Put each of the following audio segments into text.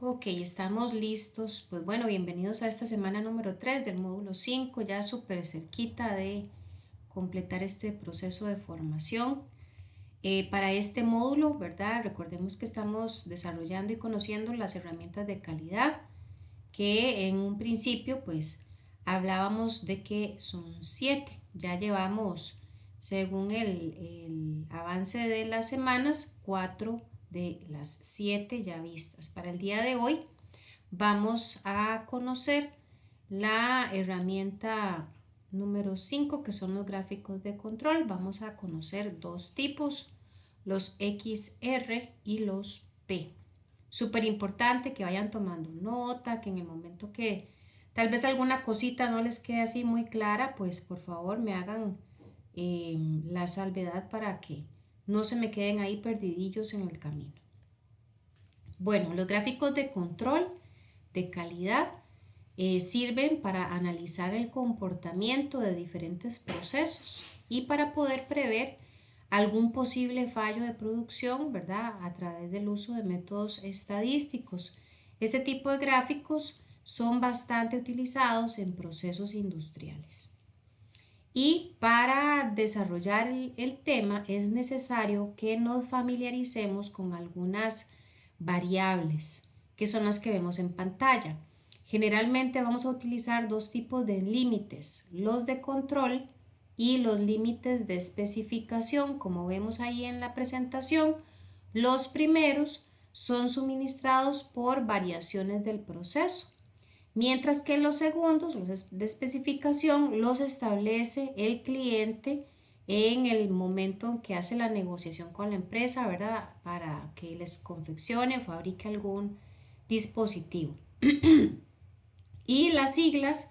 Ok, estamos listos. Pues bueno, bienvenidos a esta semana número 3 del módulo 5, ya súper cerquita de completar este proceso de formación. Para este módulo, ¿verdad? Recordemos que estamos desarrollando y conociendo las herramientas de calidad, que en un principio pues hablábamos de que son 7. Ya llevamos, según el avance de las semanas, 4 de las 7 ya vistas. Para el día de hoy vamos a conocer la herramienta número 5, que son los gráficos de control. Vamos a conocer dos tipos, los XR y los P. Súper importante que vayan tomando nota, que en el momento que tal vez alguna cosita no les quede así muy clara, pues por favor me hagan la salvedad para que no se me queden ahí perdidillos en el camino. Bueno, los gráficos de control de calidad sirven para analizar el comportamiento de diferentes procesos y para poder prever algún posible fallo de producción, ¿verdad? A través del uso de métodos estadísticos. Este tipo de gráficos son bastante utilizados en procesos industriales. Y para desarrollar el tema es necesario que nos familiaricemos con algunas variables, que son las que vemos en pantalla. Generalmente vamos a utilizar dos tipos de límites, los de control y los límites de especificación. Como vemos ahí en la presentación, los primeros son suministrados por variaciones del proceso, mientras que los segundos, los de especificación, los establece el cliente en el momento en que hace la negociación con la empresa, ¿verdad? Para que les confeccione o fabrique algún dispositivo. Y las siglas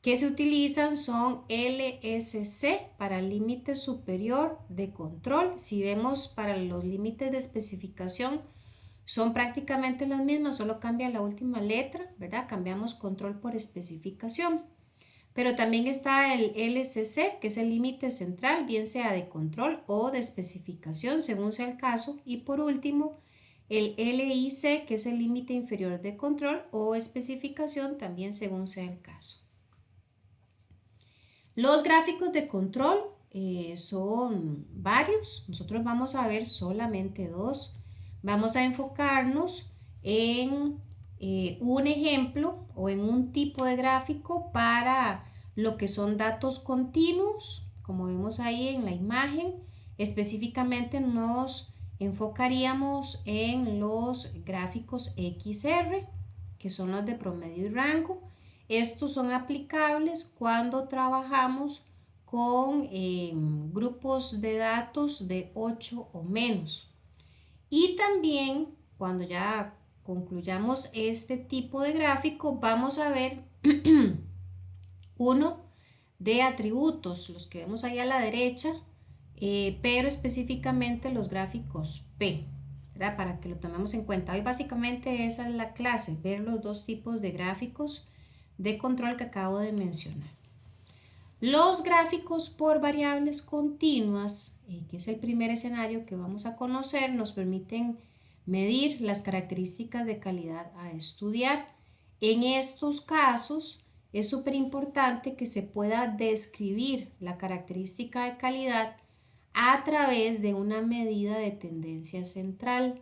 que se utilizan son LSC para límite superior de control. Si vemos para los límites de especificación, son prácticamente las mismas, solo cambia la última letra, ¿verdad? Cambiamos control por especificación. Pero también está el LCC, que es el límite central, bien sea de control o de especificación, según sea el caso. Y por último, el LIC, que es el límite inferior de control o especificación, también según sea el caso. Los gráficos de control son varios. Nosotros vamos a ver solamente dos. Vamos a enfocarnos en un ejemplo o en un tipo de gráfico para lo que son datos continuos, como vemos ahí en la imagen. Específicamente nos enfocaríamos en los gráficos XR, que son los de promedio y rango. Estos son aplicables cuando trabajamos con grupos de datos de 8 o menos. Y también cuando ya concluyamos este tipo de gráfico, vamos a ver uno de atributos, los que vemos ahí a la derecha, pero específicamente los gráficos P, ¿verdad? Para que lo tomemos en cuenta. Hoy básicamente esa es la clase, ver los dos tipos de gráficos de control que acabo de mencionar. Los gráficos por variables continuas, que es el primer escenario que vamos a conocer, nos permiten medir las características de calidad a estudiar. En estos casos es súper importante que se pueda describir la característica de calidad a través de una medida de tendencia central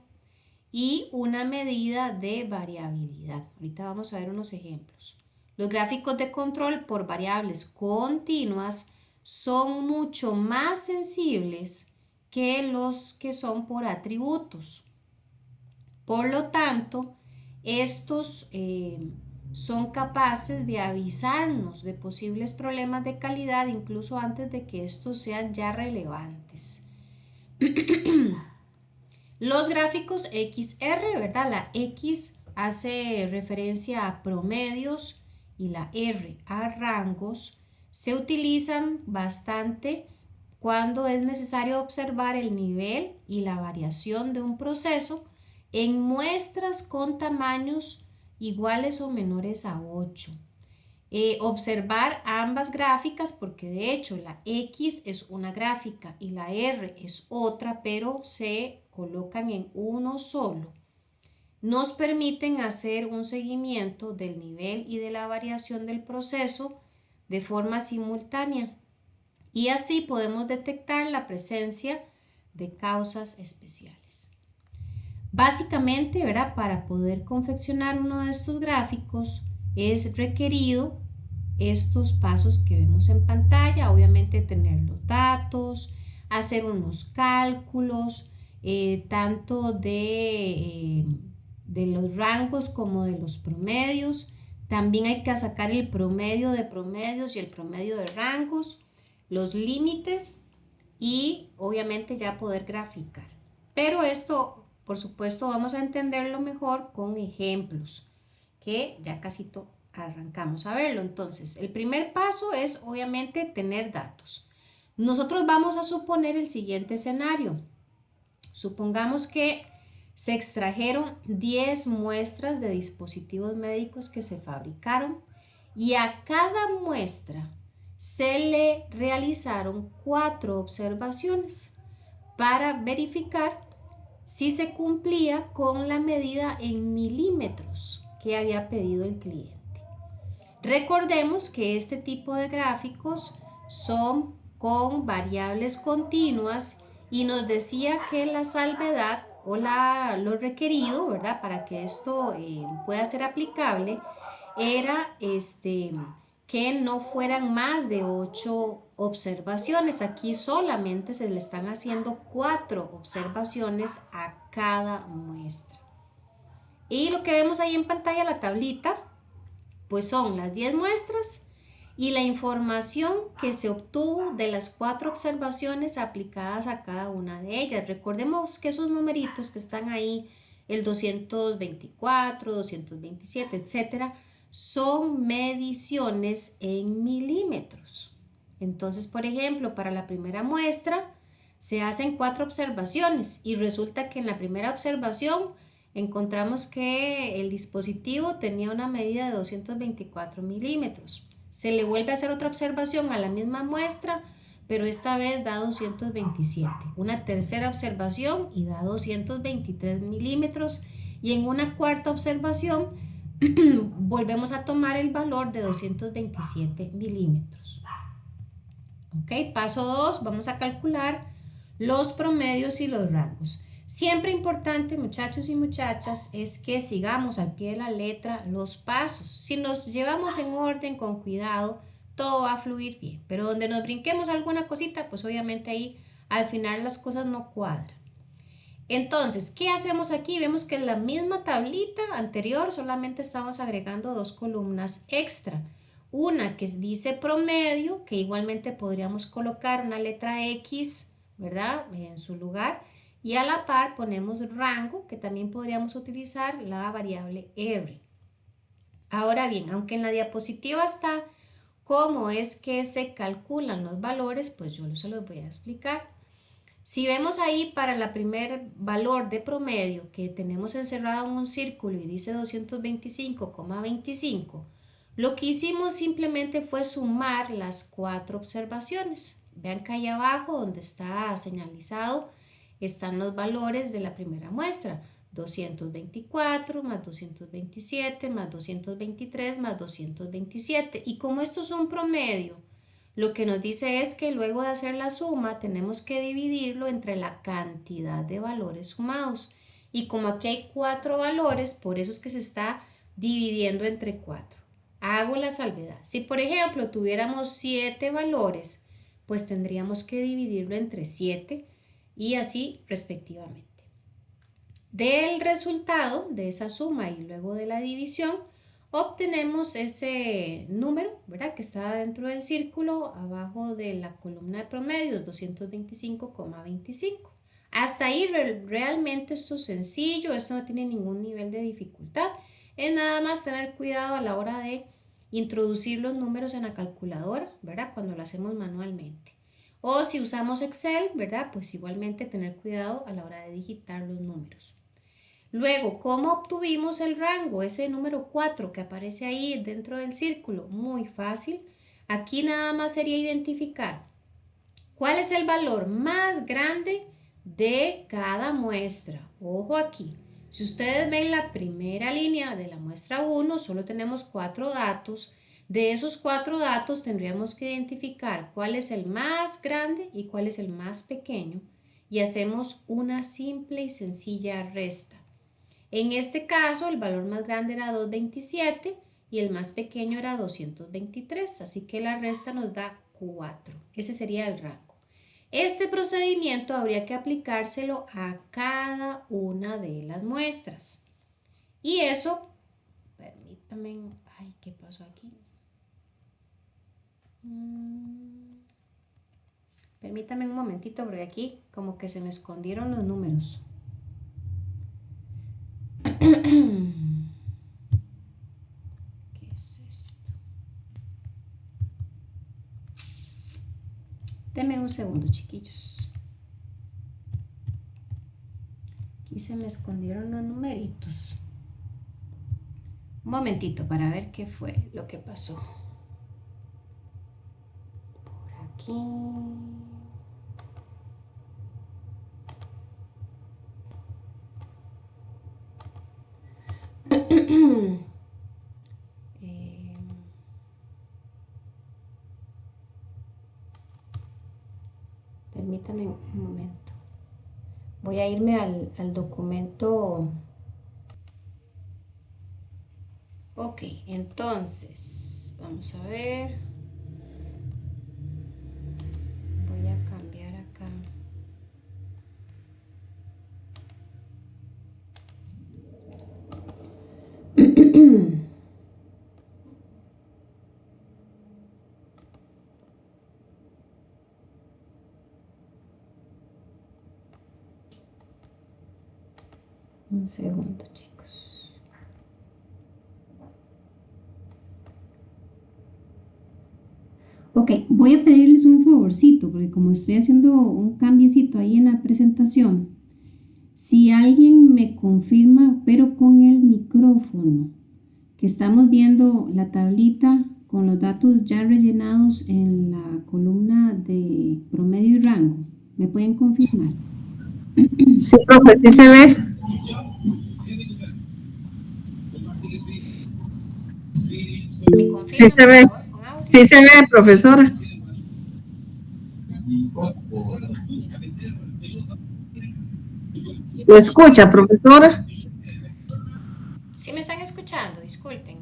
y una medida de variabilidad. Ahorita vamos a ver unos ejemplos. Los gráficos de control por variables continuas son mucho más sensibles que los que son por atributos. Por lo tanto, estos son capaces de avisarnos de posibles problemas de calidad incluso antes de que estos sean ya relevantes. Los gráficos XR, ¿verdad? La X hace referencia a promedios y la R a rangos. Se utilizan bastante cuando es necesario observar el nivel y la variación de un proceso en muestras con tamaños iguales o menores a 8. Observar ambas gráficas porque de hecho la X es una gráfica y la R es otra, pero se colocan en uno solo. nos permiten hacer un seguimiento del nivel y de la variación del proceso de forma simultánea y así podemos detectar la presencia de causas especiales. Básicamente, ¿verdad? Para poder confeccionar uno de estos gráficos es requerido estos pasos que vemos en pantalla, obviamente tener los datos, hacer unos cálculos, tanto de los rangos como de los promedios. También hay que sacar el promedio de promedios y el promedio de rangos, los límites y obviamente ya poder graficar. Pero esto, por supuesto, vamos a entenderlo mejor con ejemplos, que ya casi arrancamos a verlo. Entonces, el primer paso es obviamente tener datos. Nosotros vamos a suponer el siguiente escenario. Supongamos que se extrajeron 10 muestras de dispositivos médicos que se fabricaron y a cada muestra se le realizaron 4 observaciones para verificar si se cumplía con la medida en milímetros que había pedido el cliente. Recordemos que este tipo de gráficos son con variables continuas y nos decía que la salvedad o lo requerido, ¿verdad? Para que esto pueda ser aplicable era que no fueran más de 8 observaciones. Aquí solamente se le están haciendo 4 observaciones a cada muestra. Y lo que vemos ahí en pantalla, la tablita, pues son las 10 muestras y la información que se obtuvo de las 4 observaciones aplicadas a cada una de ellas. Recordemos que esos numeritos que están ahí, el 224, 227, etcétera, son mediciones en milímetros. Entonces, por ejemplo, para la primera muestra se hacen 4 observaciones y resulta que en la primera observación encontramos que el dispositivo tenía una medida de 224 milímetros. Se le vuelve a hacer otra observación a la misma muestra, pero esta vez da 227. Una tercera observación y da 223 milímetros. Y en una cuarta observación volvemos a tomar el valor de 227 milímetros. Ok, paso 2, vamos a calcular los promedios y los rangos. Siempre importante, muchachos y muchachas, es que sigamos al pie de la letra los pasos. Si nos llevamos en orden, con cuidado, todo va a fluir bien. Pero donde nos brinquemos alguna cosita, pues obviamente ahí al final las cosas no cuadran. Entonces, ¿qué hacemos aquí? Vemos que en la misma tablita anterior solamente estamos agregando 2 columnas extra. Una que dice promedio, que igualmente podríamos colocar una letra X, ¿verdad? En su lugar. Y a la par ponemos rango, que también podríamos utilizar la variable R. Ahora bien, aunque en la diapositiva está cómo es que se calculan los valores, pues yo se los voy a explicar. Si vemos ahí para el primer valor de promedio que tenemos encerrado en un círculo y dice 225,25, lo que hicimos simplemente fue sumar las 4 observaciones. Vean que ahí abajo donde está señalizado están los valores de la primera muestra. 224 más 227 más 223 más 227. Y como esto es un promedio, lo que nos dice es que luego de hacer la suma tenemos que dividirlo entre la cantidad de valores sumados. Y como aquí hay 4 valores, por eso es que se está dividiendo entre 4. Hago la salvedad. Si por ejemplo tuviéramos 7 valores, pues tendríamos que dividirlo entre 7 y así respectivamente. Del resultado de esa suma y luego de la división, obtenemos ese número, ¿verdad? Que está dentro del círculo, abajo de la columna de promedios, 225,25. Hasta ahí realmente esto es sencillo, esto no tiene ningún nivel de dificultad. Es nada más tener cuidado a la hora de introducir los números en la calculadora, ¿verdad? Cuando lo hacemos manualmente. O si usamos Excel, ¿verdad? Pues igualmente tener cuidado a la hora de digitar los números. Luego, ¿cómo obtuvimos el rango? Ese número 4 que aparece ahí dentro del círculo. Muy fácil. Aquí nada más sería identificar cuál es el valor más grande de cada muestra. Ojo aquí. Si ustedes ven la primera línea de la muestra 1, solo tenemos 4 datos. De esos 4 datos tendríamos que identificar cuál es el más grande y cuál es el más pequeño y hacemos una simple y sencilla resta. En este caso, el valor más grande era 227 y el más pequeño era 223, así que la resta nos da 4. Ese sería el rango. Este procedimiento habría que aplicárselo a cada una de las muestras. Y eso, permítame, ay, ¿qué pasó aquí? Permítame un momentito porque aquí como que se me escondieron los números. ¿Qué es esto? Denme un segundo, chiquillos. Aquí se me escondieron los numeritos. Un momentito para ver qué fue lo que pasó. Por aquí. Permítame un momento. Voy a irme al documento. Ok, entonces, vamos a ver. Voy a cambiar acá. Un segundo, chicos. Ok, voy a pedirles un favorcito, porque como estoy haciendo un cambiecito ahí en la presentación, si alguien me confirma, pero con el micrófono, que estamos viendo la tablita con los datos ya rellenados en la columna de promedio y rango, ¿me pueden confirmar? Sí, profe, sí se ve. ¿Me Sí confirman, se por ve. favor, con audio? Sí se ve, profesora. ¿Lo escucha, profesora? Sí me están escuchando, disculpen.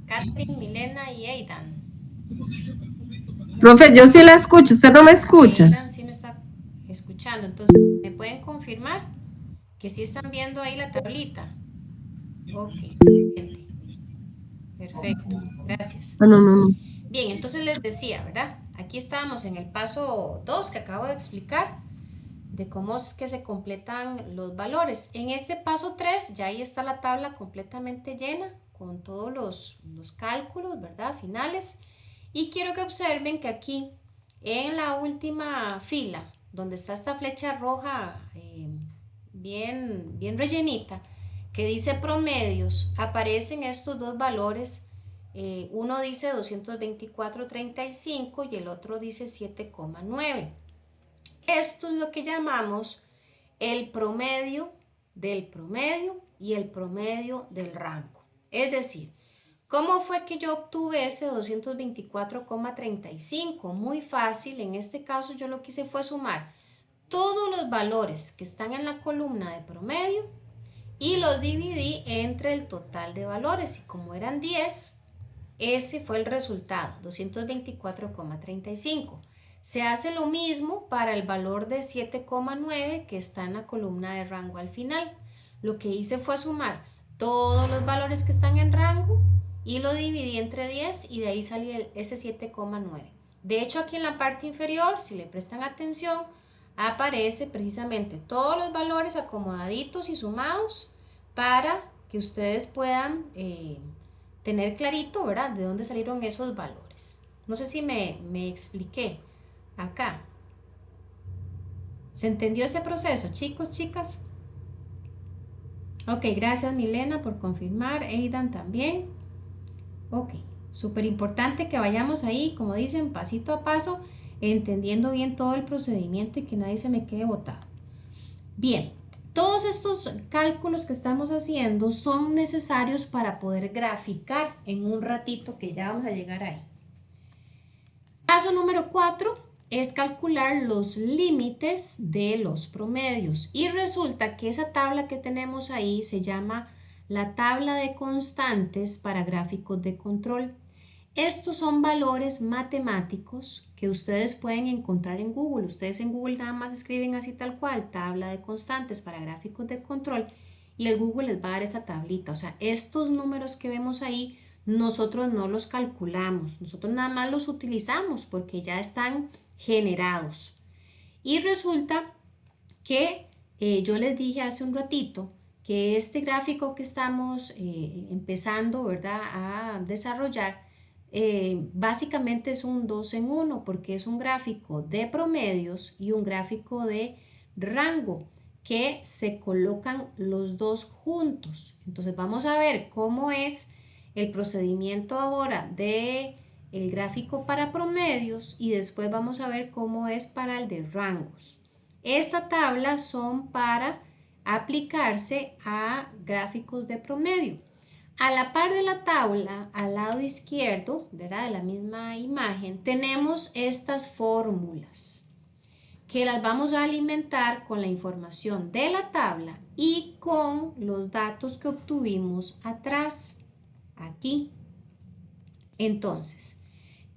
Catherine, Milena y Aidan. Profe, yo sí la escucho, ¿usted no me escucha? Aidan sí me está escuchando, entonces, ¿me pueden confirmar que sí están viendo ahí la tablita? Ok, excelente. Perfecto, gracias. No, no, no, no. Bien, entonces les decía, ¿verdad? Aquí estábamos en el paso 2 que acabo de explicar de cómo es que se completan los valores. En este paso 3 ya ahí está la tabla completamente llena con todos los cálculos, ¿verdad? Finales. Y quiero que observen que aquí en la última fila, donde está esta flecha roja bien rellenita, que dice promedios, aparecen estos dos valores. Uno dice 224.35 y el otro dice 7,9. Esto es lo que llamamos el promedio del promedio y el promedio del rango. Es decir, ¿cómo fue que yo obtuve ese 224,35? Muy fácil, en este caso yo lo que hice fue sumar todos los valores que están en la columna de promedio y los dividí entre el total de valores y como eran 10, ese fue el resultado, 224,35. Se hace lo mismo para el valor de 7,9 que está en la columna de rango al final. Lo que hice fue sumar todos los valores que están en rango y lo dividí entre 10 y de ahí salió ese 7,9. De hecho, aquí en la parte inferior, si le prestan atención, aparece precisamente todos los valores acomodaditos y sumados para que ustedes puedan tener clarito, ¿verdad?, de dónde salieron esos valores. No sé si me expliqué acá. ¿Se entendió ese proceso, chicos, chicas? Ok, gracias Milena por confirmar, Aidan también. Ok, súper importante que vayamos ahí, como dicen, pasito a paso, entendiendo bien todo el procedimiento y que nadie se me quede botado. Bien, Todos estos cálculos que estamos haciendo son necesarios para poder graficar en un ratito que ya vamos a llegar ahí. Paso número 4 es calcular los límites de los promedios y resulta que esa tabla que tenemos ahí se llama la tabla de constantes para gráficos de control. Estos son valores matemáticos que ustedes pueden encontrar en Google. Ustedes en Google nada más escriben así tal cual, tabla de constantes para gráficos de control y el Google les va a dar esa tablita. O sea, estos números que vemos ahí nosotros no los calculamos, nosotros nada más los utilizamos porque ya están generados. Y resulta que yo les dije hace un ratito que este gráfico que estamos empezando, ¿verdad?, a desarrollar, básicamente es un 2 en 1 porque es un gráfico de promedios y un gráfico de rango que se colocan los dos juntos. Entonces vamos a ver cómo es el procedimiento ahora de el gráfico para promedios y después vamos a ver cómo es para el de rangos. Esta tabla son para aplicarse a gráficos de promedio. A la par de la tabla, al lado izquierdo, ¿verdad?, de la misma imagen, tenemos estas fórmulas que las vamos a alimentar con la información de la tabla y con los datos que obtuvimos atrás, aquí. Entonces,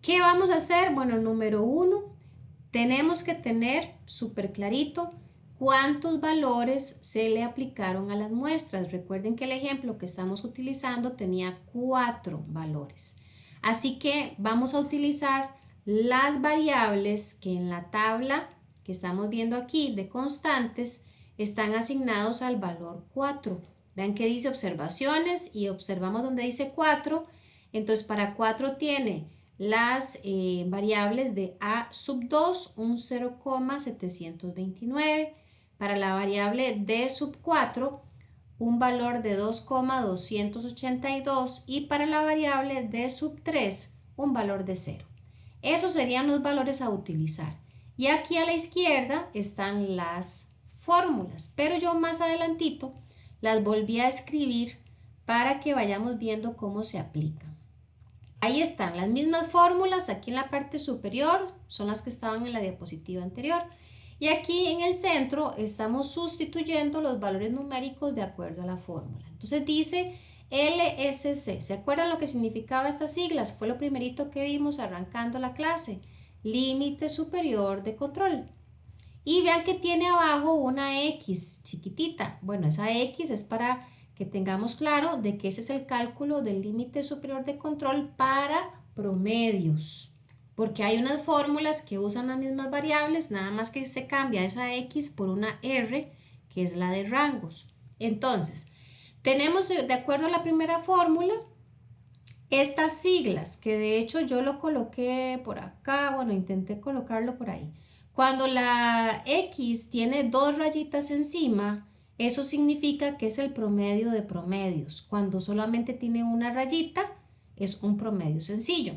¿qué vamos a hacer? Bueno, número 1, tenemos que tener súper clarito cuántos valores se le aplicaron a las muestras. Recuerden que el ejemplo que estamos utilizando tenía 4 valores. Así que vamos a utilizar las variables que en la tabla que estamos viendo aquí de constantes están asignados al valor 4. Vean que dice observaciones y observamos donde dice 4. Entonces para 4 tiene las variables de A sub 2, un 0,729. Para la variable D sub 4, un valor de 2,282 y para la variable D sub 3, un valor de 0. Esos serían los valores a utilizar. Y aquí a la izquierda están las fórmulas, pero yo más adelantito las volví a escribir para que vayamos viendo cómo se aplican. Ahí están las mismas fórmulas, aquí en la parte superior son las que estaban en la diapositiva anterior. Y aquí en el centro estamos sustituyendo los valores numéricos de acuerdo a la fórmula. Entonces dice LSC. ¿Se acuerdan lo que significaba estas siglas? Fue lo primerito que vimos arrancando la clase. Límite superior de control. Y vean que tiene abajo una X chiquitita. Bueno, esa X es para que tengamos claro de que ese es el cálculo del límite superior de control para promedios. Porque hay unas fórmulas que usan las mismas variables, nada más que se cambia esa X por una R, que es la de rangos. Entonces, tenemos de acuerdo a la primera fórmula, estas siglas, que de hecho yo lo coloqué por acá, bueno, intenté colocarlo por ahí. Cuando la X tiene 2 rayitas encima, eso significa que es el promedio de promedios. Cuando solamente tiene una rayita, es un promedio sencillo.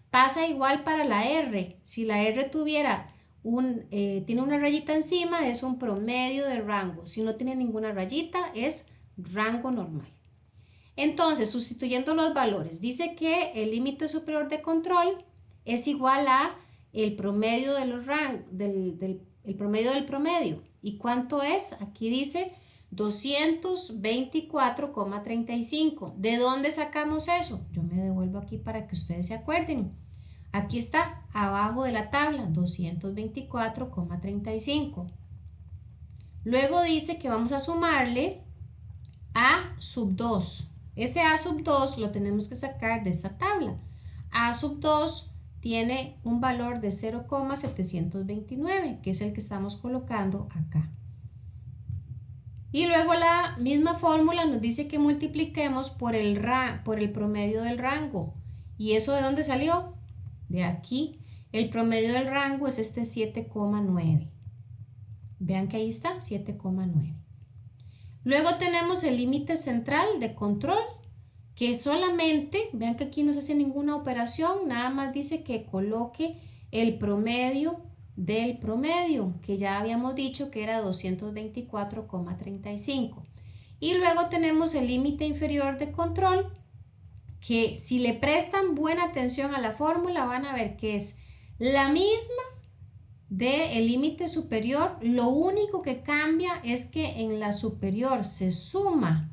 Pasa igual para la R. Si la R tuviera tiene una rayita encima, es un promedio de rango. Si no tiene ninguna rayita, es rango normal. Entonces, sustituyendo los valores, dice que el límite superior de control es igual a el promedio de los el promedio del promedio. ¿Y cuánto es? Aquí dice 224,35. ¿De dónde sacamos eso? Yo me devuelvo aquí para que ustedes se acuerden. Aquí está, abajo de la tabla, 224,35. Luego dice que vamos a sumarle A sub 2. Ese A sub 2 lo tenemos que sacar de esta tabla. A sub 2 tiene un valor de 0,729, que es el que estamos colocando acá. Y luego la misma fórmula nos dice que multipliquemos por el promedio del rango. ¿Y eso de dónde salió? De aquí. El promedio del rango es este 7,9. Vean que ahí está, 7,9. Luego tenemos el límite central de control, que solamente, vean que aquí no se hace ninguna operación, nada más dice que coloque el promedio del promedio, que ya habíamos dicho que era 224,35. Y luego tenemos el límite inferior de control, que si le prestan buena atención a la fórmula van a ver que es la misma del límite superior. Lo único que cambia es que en la superior se suma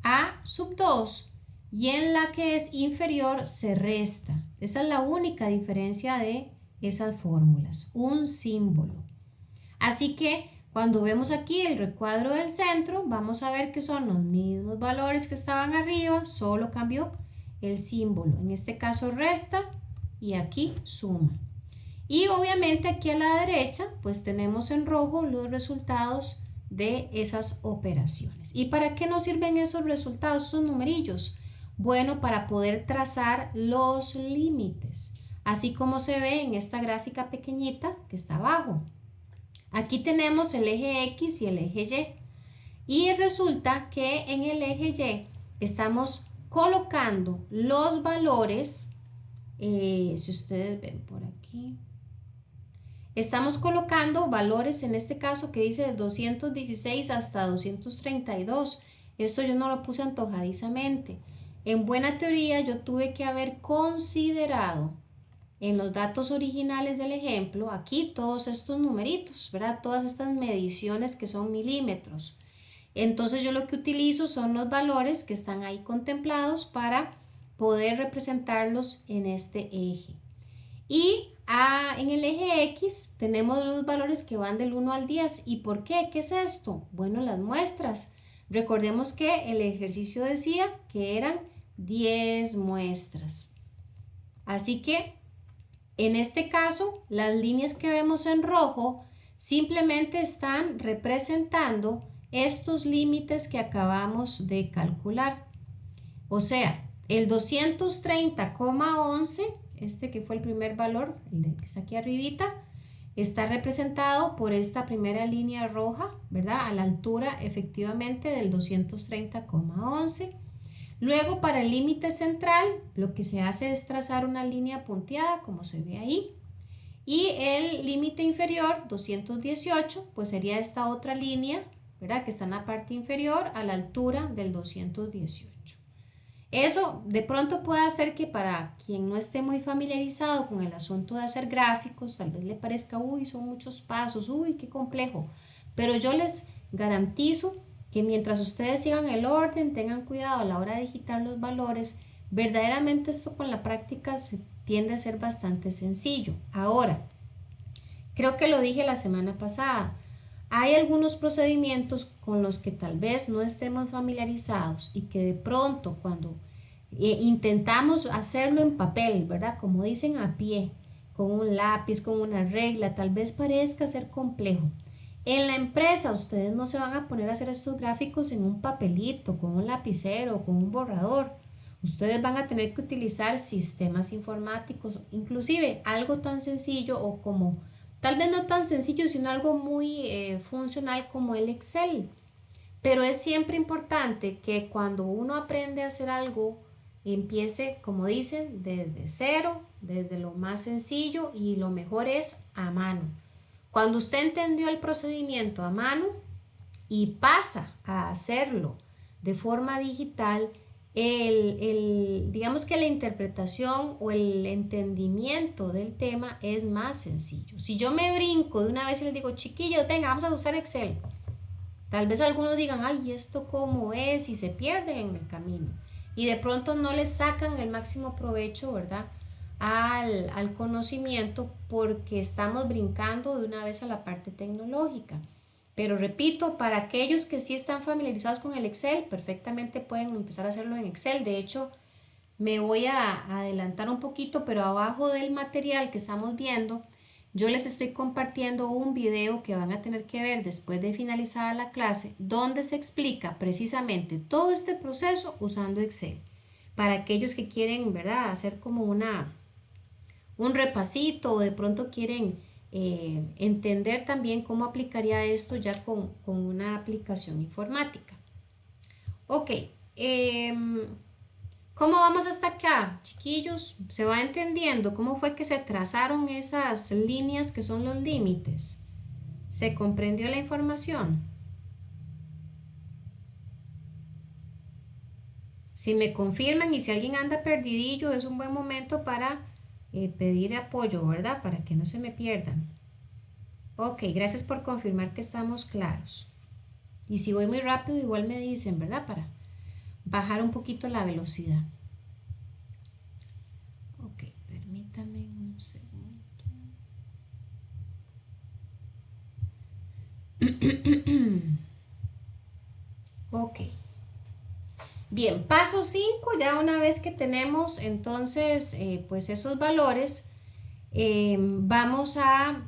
a sub 2 y en la que es inferior se resta. Esa es la única diferencia de esas fórmulas, un símbolo. Así que cuando vemos aquí el recuadro del centro, vamos a ver que son los mismos valores que estaban arriba, solo cambió el símbolo. En este caso resta y aquí suma. Y obviamente aquí a la derecha, pues tenemos en rojo los resultados de esas operaciones. ¿Y para qué nos sirven esos resultados, esos numerillos? Bueno, para poder trazar los límites, así como se ve en esta gráfica pequeñita que está abajo. Aquí tenemos el eje X y el eje Y. Y resulta que en el eje Y estamos colocando los valores, si ustedes ven por aquí, estamos colocando valores en este caso que dice de 216 hasta 232. Esto yo no lo puse antojadizamente. En buena teoría yo tuve que haber considerado en los datos originales del ejemplo, aquí todos estos numeritos, ¿verdad? Todas estas mediciones que son milímetros. Entonces yo lo que utilizo son los valores que están ahí contemplados para poder representarlos en este eje. Y en el eje X tenemos los valores que van del 1 al 10. ¿Y por qué? ¿Qué es esto? Bueno, las muestras. Recordemos que el ejercicio decía que eran 10 muestras. Así que en este caso, las líneas que vemos en rojo simplemente están representando estos límites que acabamos de calcular. O sea, el 230,11, este que fue el primer valor, el que está aquí arribita, está representado por esta primera línea roja, ¿verdad? A la altura efectivamente del 230,11. Luego, para el límite central, lo que se hace es trazar una línea punteada, como se ve ahí. Y el límite inferior, 218, pues sería esta otra línea, ¿verdad? Que está en la parte inferior a la altura del 218. Eso de pronto puede hacer que para quien no esté muy familiarizado con el asunto de hacer gráficos, tal vez le parezca, uy, son muchos pasos, uy, qué complejo. Pero yo les garantizo que mientras ustedes sigan el orden, tengan cuidado a la hora de digitar los valores, verdaderamente esto con la práctica se tiende a ser bastante sencillo. Ahora, creo que lo dije la semana pasada, hay algunos procedimientos con los que tal vez no estemos familiarizados y que de pronto cuando intentamos hacerlo en papel, ¿verdad? Como dicen a pie, con un lápiz, con una regla, tal vez parezca ser complejo. En la empresa ustedes no se van a poner a hacer estos gráficos en un papelito, con un lapicero, con un borrador. Ustedes van a tener que utilizar sistemas informáticos, inclusive algo tan sencillo o como, tal vez no tan sencillo, sino algo muy funcional como el Excel. Pero es siempre importante que cuando uno aprende a hacer algo, empiece, como dicen, desde cero, desde lo más sencillo y lo mejor es a mano. Cuando usted entendió el procedimiento a mano y pasa a hacerlo de forma digital, digamos que la interpretación o el entendimiento del tema es más sencillo. Si yo me brinco de una vez y les digo, chiquillos, venga, vamos a usar Excel. Tal vez algunos digan, ay, ¿esto cómo es? Y se pierden en el camino. Y de pronto no les sacan el máximo provecho, ¿verdad? Al conocimiento porque estamos brincando de una vez a la parte tecnológica. Pero repito, para aquellos que sí están familiarizados con el Excel, perfectamente pueden empezar a hacerlo en Excel. De hecho, me voy a adelantar un poquito, pero abajo del material que estamos viendo, yo les estoy compartiendo un video que van a tener que ver después de finalizada la clase, donde se explica precisamente todo este proceso usando Excel. Para aquellos que quieren, ¿verdad?, hacer como un repasito o de pronto quieren entender también cómo aplicaría esto ya con una aplicación informática. Ok, ¿Cómo vamos hasta acá, chiquillos? ¿Se va entendiendo cómo fue que se trazaron esas líneas que son los límites? ¿Se comprendió la información? Si me confirman y si alguien anda perdidillo, es un buen momento para pedir apoyo, ¿verdad? Para que no se me pierdan. Ok, gracias por confirmar que estamos claros. Y si voy muy rápido, igual me dicen, ¿verdad? Para bajar un poquito la velocidad. Ok, permítame un segundo. Ok. Bien, paso 5, ya una vez que tenemos entonces pues esos valores, vamos a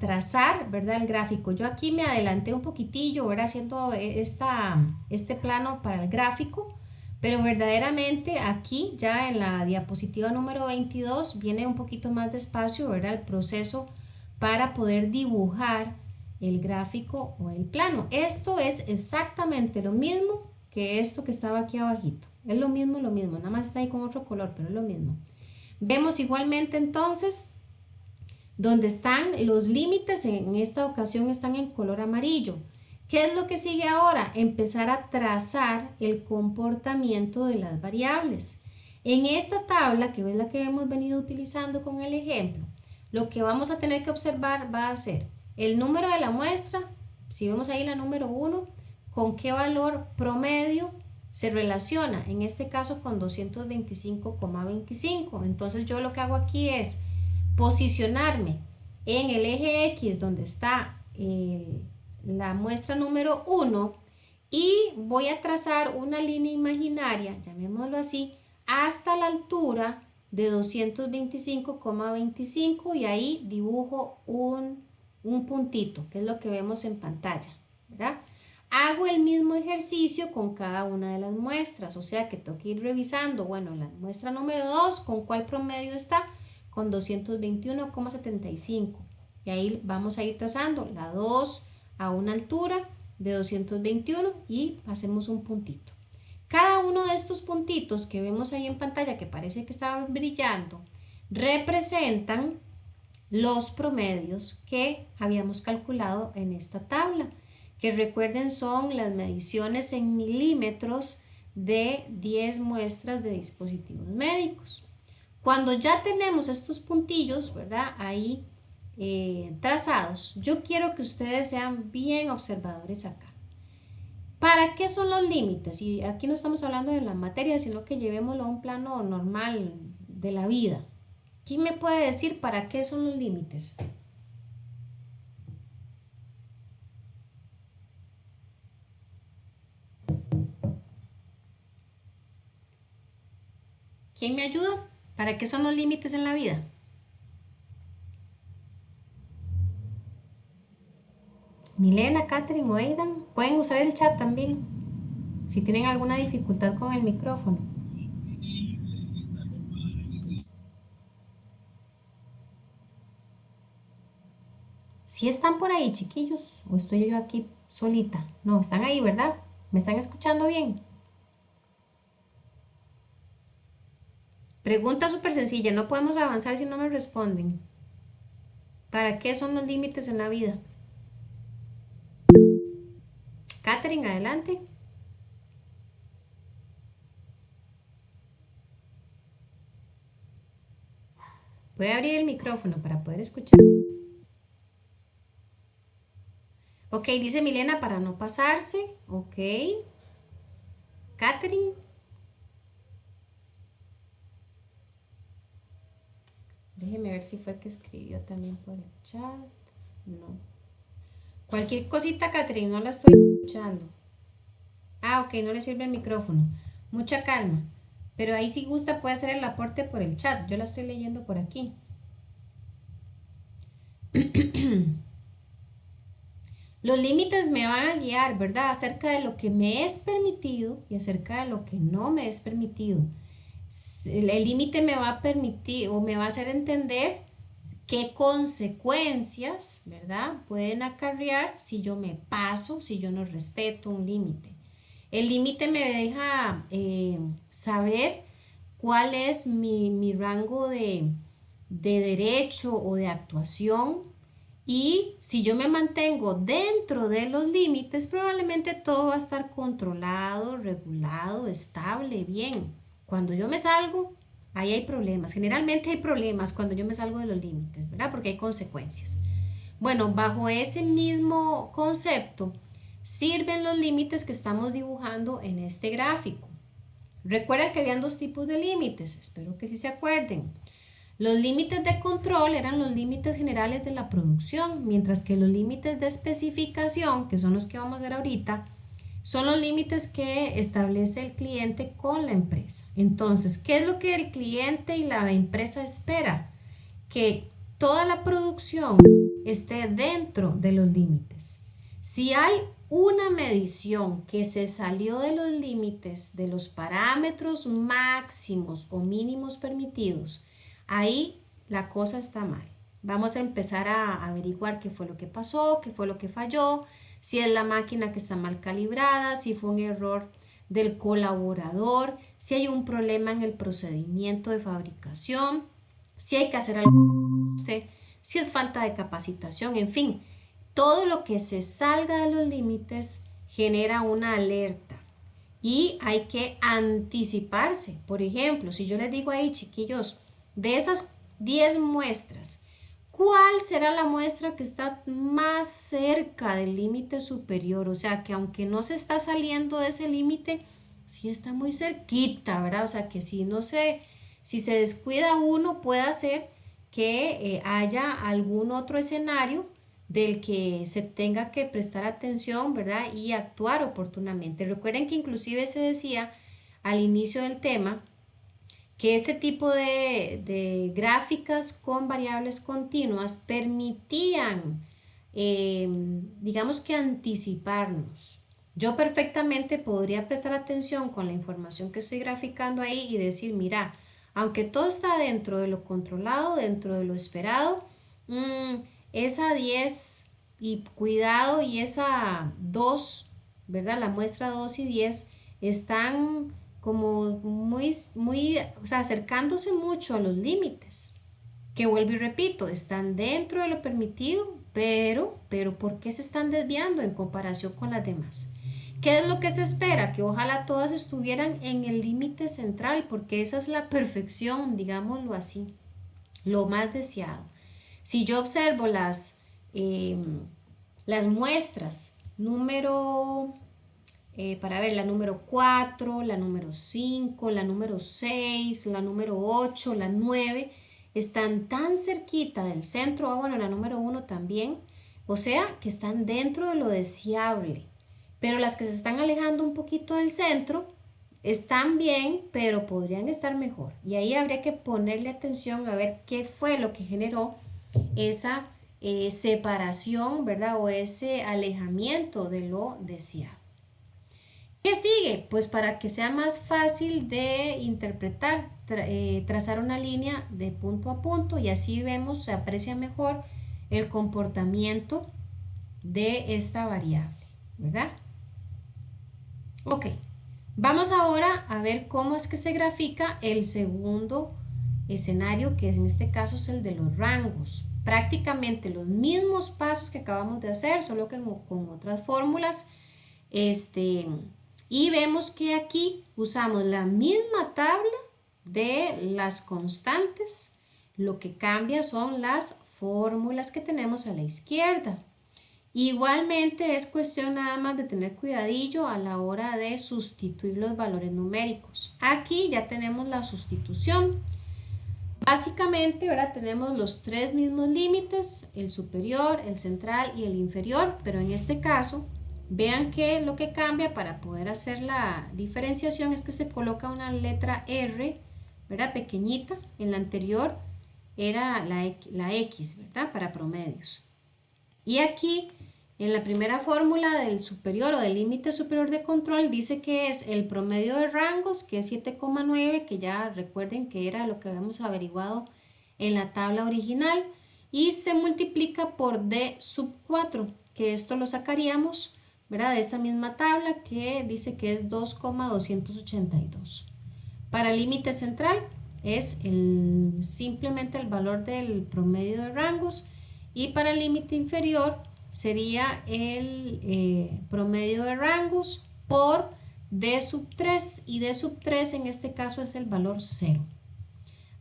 trazar, ¿verdad? El gráfico. Yo aquí me adelanté un poquitillo, ¿verdad? Haciendo este plano para el gráfico, pero verdaderamente aquí ya en la diapositiva número 22 viene un poquito más despacio, ¿verdad? El proceso para poder dibujar el gráfico o el plano. Esto es exactamente lo mismo que esto que estaba aquí abajito. Es lo mismo, nada más está ahí con otro color, pero es lo mismo. Vemos igualmente entonces donde están los límites, en esta ocasión están en color amarillo. ¿Qué es lo que sigue ahora? Empezar a trazar el comportamiento de las variables. En esta tabla, que es la que hemos venido utilizando con el ejemplo, lo que vamos a tener que observar va a ser el número de la muestra, si vemos ahí la número 1, con qué valor promedio se relaciona, en este caso con 225,25. Entonces yo lo que hago aquí es posicionarme en el eje X donde está la muestra número 1 y voy a trazar una línea imaginaria, llamémoslo así, hasta la altura de 225,25 y ahí dibujo un puntito, que es lo que vemos en pantalla, ¿verdad? Hago el mismo ejercicio con cada una de las muestras, o sea que tengo que ir revisando, bueno, la muestra número 2, ¿con cuál promedio está? Con 221,75. Y ahí vamos a ir trazando la 2 a una altura de 221 y hacemos un puntito. Cada uno de estos puntitos que vemos ahí en pantalla, que parece que estaban brillando, representan los promedios que habíamos calculado en esta tabla, que recuerden son las mediciones en milímetros de 10 muestras de dispositivos médicos. Cuando ya tenemos estos puntillos, ¿verdad? Ahí trazados, yo quiero que ustedes sean bien observadores acá. ¿Para qué son los límites? Y aquí no estamos hablando de la materia, sino que llevémoslo a un plano normal de la vida. ¿Quién me puede decir para qué son los límites? ¿Quién me ayuda? ¿Para qué son los límites en la vida? Milena, Catherine o Aidan, pueden usar el chat también, si tienen alguna dificultad con el micrófono. ¿Sí están por ahí, chiquillos? ¿O estoy yo aquí solita? No, están ahí, ¿verdad? ¿Me están escuchando bien? Pregunta súper sencilla, no podemos avanzar si no me responden. ¿Para qué son los límites en la vida? Catherine, adelante. Voy a abrir el micrófono para poder escuchar. Ok, dice Milena, para no pasarse. Ok. Catherine. Déjeme ver si fue que escribió también por el chat. No. Cualquier cosita, Catherine, no la estoy escuchando. Ah, ok, no le sirve el micrófono. Mucha calma. Pero ahí si gusta puede hacer el aporte por el chat. Yo la estoy leyendo por aquí. Los límites me van a guiar, ¿verdad? Acerca de lo que me es permitido y acerca de lo que no me es permitido. El límite me va a permitir o me va a hacer entender qué consecuencias, ¿verdad? Pueden acarrear si yo me paso, si yo no respeto un límite. El límite me deja saber cuál es mi rango de derecho o de actuación. Y si yo me mantengo dentro de los límites, probablemente todo va a estar controlado, regulado, estable, bien. Cuando yo me salgo, ahí hay problemas. Generalmente hay problemas cuando yo me salgo de los límites, ¿verdad? Porque hay consecuencias. Bueno, bajo ese mismo concepto, sirven los límites que estamos dibujando en este gráfico. Recuerden que habían dos tipos de límites, espero que sí se acuerden. Los límites de control eran los límites generales de la producción, mientras que los límites de especificación, que son los que vamos a ver ahorita, son los límites que establece el cliente con la empresa. Entonces, ¿qué es lo que el cliente y la empresa espera? Que toda la producción esté dentro de los límites. Si hay una medición que se salió de los límites, de los parámetros máximos o mínimos permitidos, ahí la cosa está mal. Vamos a empezar a averiguar qué fue lo que pasó, qué fue lo que falló, si es la máquina que está mal calibrada, si fue un error del colaborador, si hay un problema en el procedimiento de fabricación, si hay que hacer algún ajuste, si es falta de capacitación, en fin, todo lo que se salga de los límites genera una alerta y hay que anticiparse. Por ejemplo, si yo les digo ahí, chiquillos, de esas 10 muestras, ¿cuál será la muestra que está más cerca del límite superior? O sea, que aunque no se está saliendo de ese límite, sí está muy cerquita, ¿verdad? O sea, que si se descuida uno, puede hacer que haya algún otro escenario del que se tenga que prestar atención, ¿verdad? Y actuar oportunamente. Recuerden que inclusive se decía al inicio del tema que este tipo de gráficas con variables continuas permitían, digamos que anticiparnos. Yo perfectamente podría prestar atención con la información que estoy graficando ahí y decir, mira, aunque todo está dentro de lo controlado, dentro de lo esperado, esa 10 y cuidado y esa 2, ¿verdad? La muestra 2 y 10 están como muy, o sea, acercándose mucho a los límites, que vuelvo y repito, están dentro de lo permitido, pero ¿por qué se están desviando en comparación con las demás? ¿Qué es lo que se espera? Que ojalá todas estuvieran en el límite central, porque esa es la perfección, digámoslo así, lo más deseado. Si yo observo eh, las muestras número para ver la número 4, la número 5, la número 6, la número 8, la 9, están tan cerquita del centro, bueno, la número 1 también, o sea, que están dentro de lo deseable. Pero las que se están alejando un poquito del centro están bien, pero podrían estar mejor. Y ahí habría que ponerle atención a ver qué fue lo que generó esa separación, ¿verdad? O ese alejamiento de lo deseado. ¿Qué sigue? Pues para que sea más fácil de interpretar, trazar una línea de punto a punto y así vemos, se aprecia mejor el comportamiento de esta variable, ¿verdad? Ok, vamos ahora a ver cómo es que se grafica el segundo escenario, que en este caso es el de los rangos. Prácticamente los mismos pasos que acabamos de hacer, solo que con otras fórmulas. Y vemos que aquí usamos la misma tabla de las constantes. Lo que cambia son las fórmulas que tenemos a la izquierda. Igualmente es cuestión nada más de tener cuidadillo a la hora de sustituir los valores numéricos. Aquí ya tenemos la sustitución. Básicamente ahora tenemos los tres mismos límites, el superior, el central y el inferior, pero en este caso vean que lo que cambia para poder hacer la diferenciación es que se coloca una letra R, ¿verdad? Pequeñita. En la anterior era la X, ¿verdad? Para promedios. Y aquí, en la primera fórmula del superior o del límite superior de control, dice que es el promedio de rangos, que es 7,9, que ya recuerden que era lo que habíamos averiguado en la tabla original, y se multiplica por D sub 4, que esto lo sacaríamos, ¿verdad? De esta misma tabla que dice que es 2,282. Para el límite central es simplemente el valor del promedio de rangos, y para el límite inferior sería el promedio de rangos por D sub 3, y D sub 3 en este caso es el valor 0.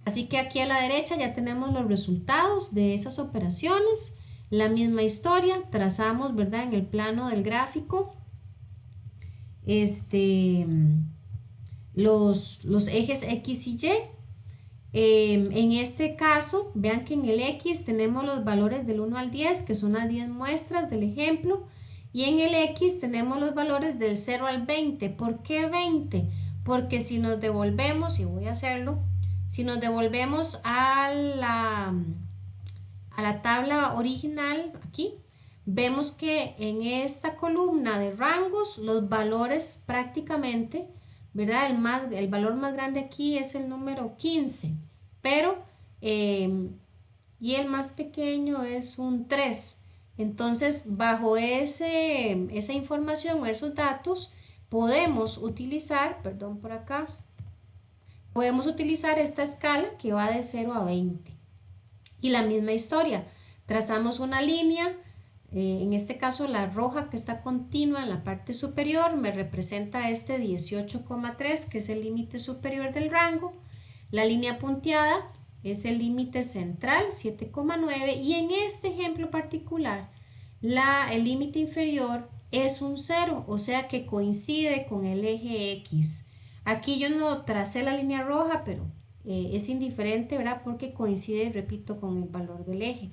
Así que aquí a la derecha ya tenemos los resultados de esas operaciones. La misma historia, trazamos, ¿verdad?, en el plano del gráfico los ejes X y Y. En este caso, vean que en el X tenemos los valores del 1 al 10, que son las 10 muestras del ejemplo, y en el X tenemos los valores del 0 al 20. ¿Por qué 20? Porque si nos devolvemos, y voy a hacerlo, si nos devolvemos a la tabla original, aquí, vemos que en esta columna de rangos, los valores prácticamente, ¿verdad? El valor más grande aquí es el número 15, pero, y el más pequeño es un 3. Entonces, bajo esa información o esos datos, podemos utilizar, perdón por acá, podemos utilizar esta escala que va de 0 a 20. Y la misma historia, trazamos una línea, en este caso la roja que está continua en la parte superior me representa este 18,3, que es el límite superior del rango. La línea punteada es el límite central, 7,9, y en este ejemplo particular el límite inferior es un 0, o sea que coincide con el eje X. Aquí yo no tracé la línea roja, pero es indiferente, ¿verdad? Porque coincide, repito, con el valor del eje.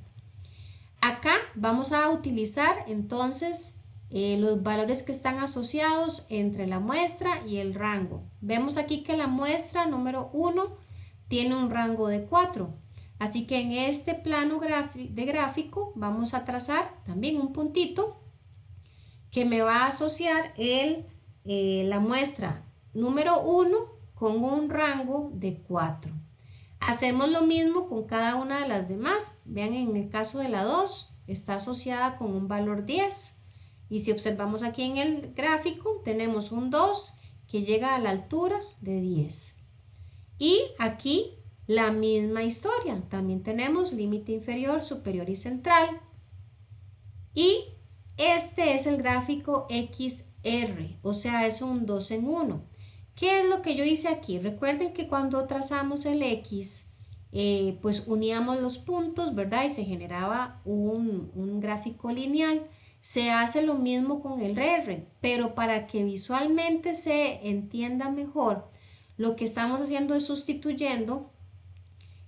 Acá vamos a utilizar entonces los valores que están asociados entre la muestra y el rango. Vemos aquí que la muestra número 1 tiene un rango de 4. Así que en este plano de gráfico vamos a trazar también un puntito que me va a asociar la muestra número 1 con un rango de 4. Hacemos lo mismo con cada una de las demás. Vean, en el caso de la 2 está asociada con un valor 10. Y si observamos aquí en el gráfico, tenemos un 2 que llega a la altura de 10. Y aquí la misma historia. También tenemos límite inferior, superior y central. Y este es el gráfico XR, o sea, es un 2 en 1. ¿Qué es lo que yo hice aquí? Recuerden que cuando trazamos el X, pues uníamos los puntos, ¿verdad? Y se generaba un gráfico lineal. Se hace lo mismo con el R, pero para que visualmente se entienda mejor, lo que estamos haciendo es sustituyendo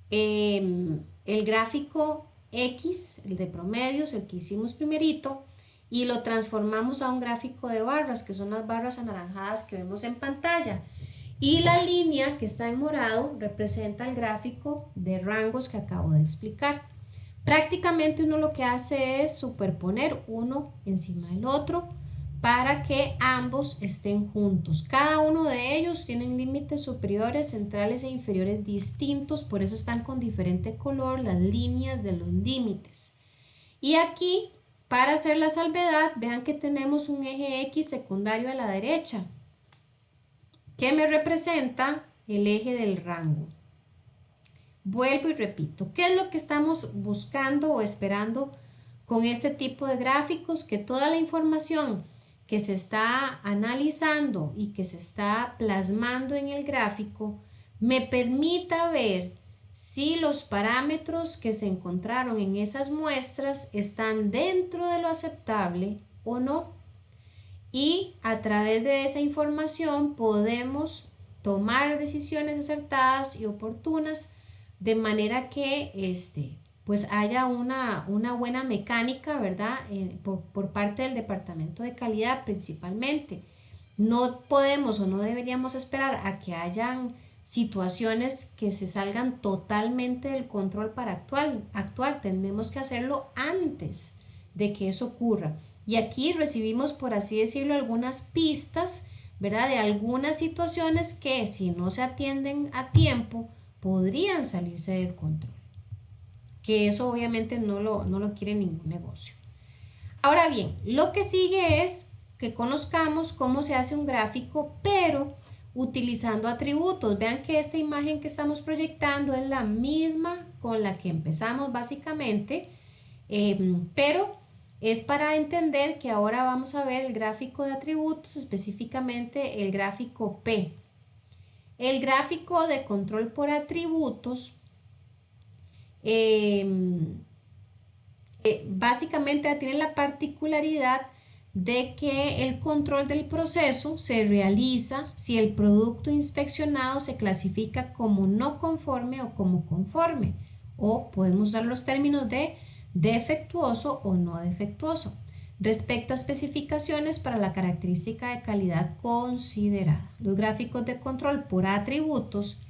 el gráfico X, el de promedios, el que hicimos primerito, y lo transformamos a un gráfico de barras, que son las barras anaranjadas que vemos en pantalla. Y la línea que está en morado representa el gráfico de rangos que acabo de explicar. Prácticamente uno lo que hace es superponer uno encima del otro para que ambos estén juntos. Cada uno de ellos tienen límites superiores, centrales e inferiores distintos, por eso están con diferente color las líneas de los límites. Y aquí, para hacer la salvedad, vean que tenemos un eje X secundario a la derecha, que me representa el eje del rango. Vuelvo y repito, ¿qué es lo que estamos buscando o esperando con este tipo de gráficos? Que toda la información que se está analizando y que se está plasmando en el gráfico me permita ver si los parámetros que se encontraron en esas muestras están dentro de lo aceptable o no. Y a través de esa información podemos tomar decisiones acertadas y oportunas, de manera que pues haya una buena mecánica, ¿verdad? Por parte del departamento de calidad principalmente. No podemos o no deberíamos esperar a que hayan situaciones que se salgan totalmente del control para actuar. Tenemos que hacerlo antes de que eso ocurra. Y aquí recibimos, por así decirlo, algunas pistas, ¿verdad? De algunas situaciones que, si no se atienden a tiempo, podrían salirse del control. Que eso obviamente no lo quiere ningún negocio. Ahora bien, lo que sigue es que conozcamos cómo se hace un gráfico, pero utilizando atributos. Vean que esta imagen que estamos proyectando es la misma con la que empezamos básicamente, pero es para entender que ahora vamos a ver el gráfico de atributos, específicamente el gráfico P. El gráfico de control por atributos básicamente tiene la particularidad de que el control del proceso se realiza si el producto inspeccionado se clasifica como no conforme o como conforme, o podemos usar los términos de defectuoso o no defectuoso, respecto a especificaciones para la característica de calidad considerada. Los gráficos de control por atributos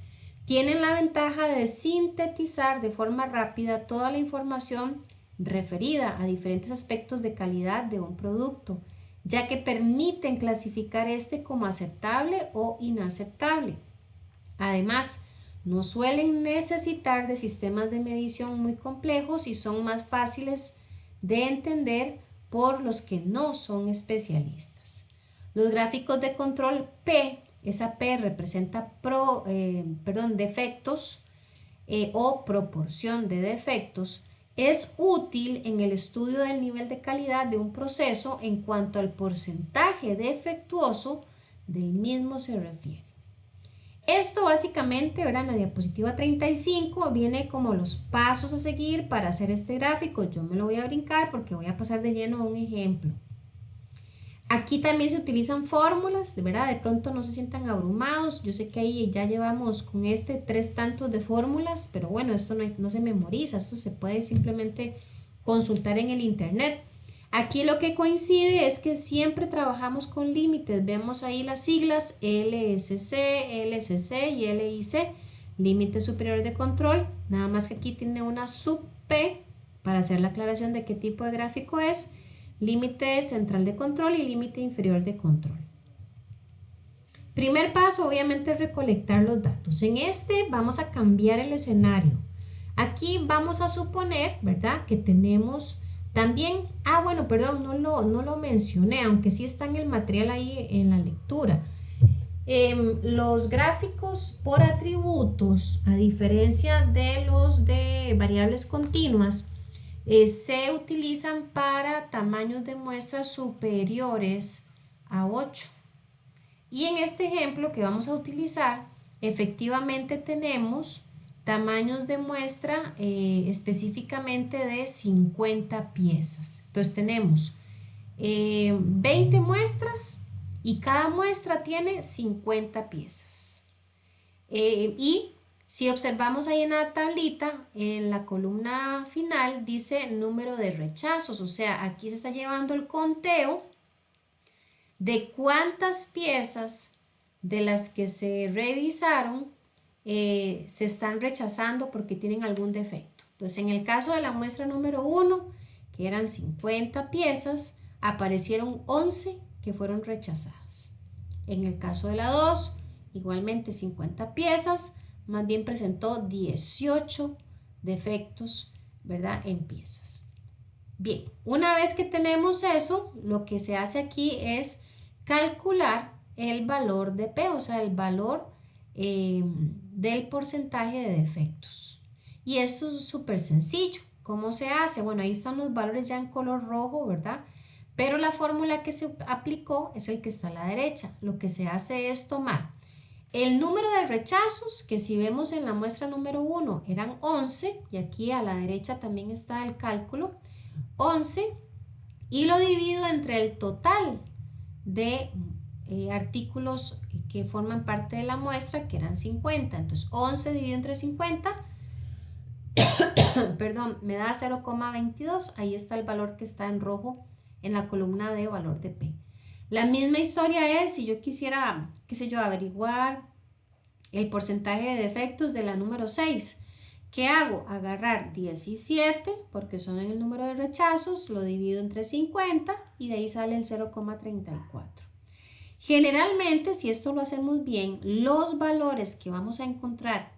tienen la ventaja de sintetizar de forma rápida toda la información referida a diferentes aspectos de calidad de un producto, ya que permiten clasificar este como aceptable o inaceptable. Además, no suelen necesitar de sistemas de medición muy complejos y son más fáciles de entender por los que no son especialistas. Los gráficos de control P, esa P representa defectos o proporción de defectos, es útil en el estudio del nivel de calidad de un proceso en cuanto al porcentaje defectuoso del mismo se refiere. Esto básicamente, ¿verdad? En la diapositiva 35 viene como los pasos a seguir para hacer este gráfico. Yo me lo voy a brincar porque voy a pasar de lleno a un ejemplo. Aquí también se utilizan fórmulas, de verdad, de pronto no se sientan abrumados. Yo sé que ahí ya llevamos con 3 tantos de fórmulas, pero bueno, esto no se memoriza, esto se puede simplemente consultar en el internet. Aquí lo que coincide es que siempre trabajamos con límites. Vemos ahí las siglas LSC, LSC y LIC, límite superior de control, nada más que aquí tiene una sub P para hacer la aclaración de qué tipo de gráfico es. Límite central de control y límite inferior de control. Primer paso, obviamente, es recolectar los datos. En vamos a cambiar el escenario. Aquí vamos a suponer, ¿verdad?, que tenemos también, bueno, perdón, no lo mencioné, aunque sí está en el material ahí en la lectura. Los gráficos por atributos, a diferencia de los de variables continuas, se utilizan para tamaños de muestras superiores a 8. Y en este ejemplo que vamos a utilizar, efectivamente tenemos tamaños de muestra específicamente de 50 piezas. Entonces tenemos 20 muestras y cada muestra tiene 50 piezas. Y si observamos ahí en la tablita, en la columna final dice número de rechazos, o sea, aquí se está llevando el conteo de cuántas piezas de las que se revisaron se están rechazando porque tienen algún defecto. Entonces, en el caso de la muestra número 1, que eran 50 piezas, aparecieron 11 que fueron rechazadas. En el caso de la 2, igualmente 50 piezas, más bien presentó 18 defectos, ¿verdad?, en piezas. Bien, una vez que tenemos eso, lo que se hace aquí es calcular el valor de P, o sea, el valor del porcentaje de defectos. Y esto es súper sencillo. ¿Cómo se hace? Bueno, ahí están los valores ya en color rojo, ¿verdad? Pero la fórmula que se aplicó es el que está a la derecha. Lo que se hace es tomar el número de rechazos, que si vemos en la muestra número 1 eran 11, y aquí a la derecha también está el cálculo, 11, y lo divido entre el total de artículos que forman parte de la muestra, que eran 50. Entonces 11 dividido entre 50, perdón, me da 0,22. Ahí está el valor que está en rojo en la columna de valor de P. La misma historia es si yo quisiera, qué sé yo, averiguar el porcentaje de defectos de la número 6. ¿Qué hago? Agarrar 17, porque son el número de rechazos, lo divido entre 50 y de ahí sale el 0,34. Generalmente, si esto lo hacemos bien, los valores que vamos a encontrar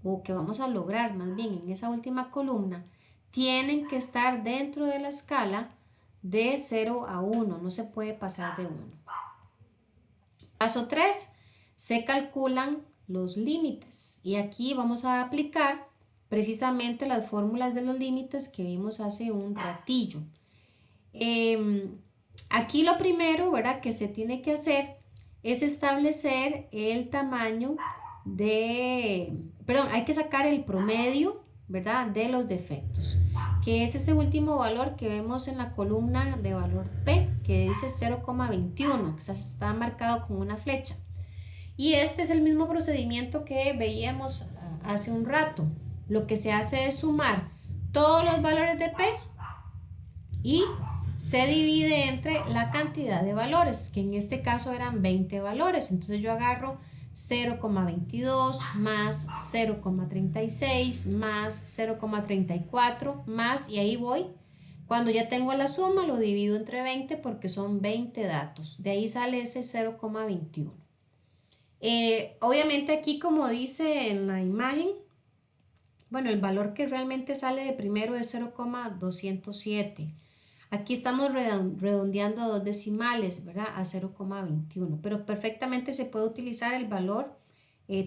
o que vamos a lograr más bien en esa última columna tienen que estar dentro de la escala de 0 a 1, no se puede pasar de 1. Paso 3, se calculan los límites. Y aquí vamos a aplicar precisamente las fórmulas de los límites que vimos hace un ratillo. Aquí lo primero, ¿verdad?, que se tiene que hacer es establecer el tamaño hay que sacar el promedio, ¿verdad?, de los defectos, que es ese último valor que vemos en la columna de valor P, que dice 0,21, que está marcado con una flecha. Y este es el mismo procedimiento que veíamos hace un rato. Lo que se hace es sumar todos los valores de P y se divide entre la cantidad de valores, que en este caso eran 20 valores. Entonces yo agarro 0,22 más 0,36 más 0,34 más, y ahí voy. Cuando ya tengo la suma, lo divido entre 20 porque son 20 datos. De ahí sale ese 0,21. Obviamente aquí, como dice en la imagen, bueno, el valor que realmente sale de primero es 0,207. Aquí estamos redondeando dos decimales, ¿verdad?, a 0,21, pero perfectamente se puede utilizar el valor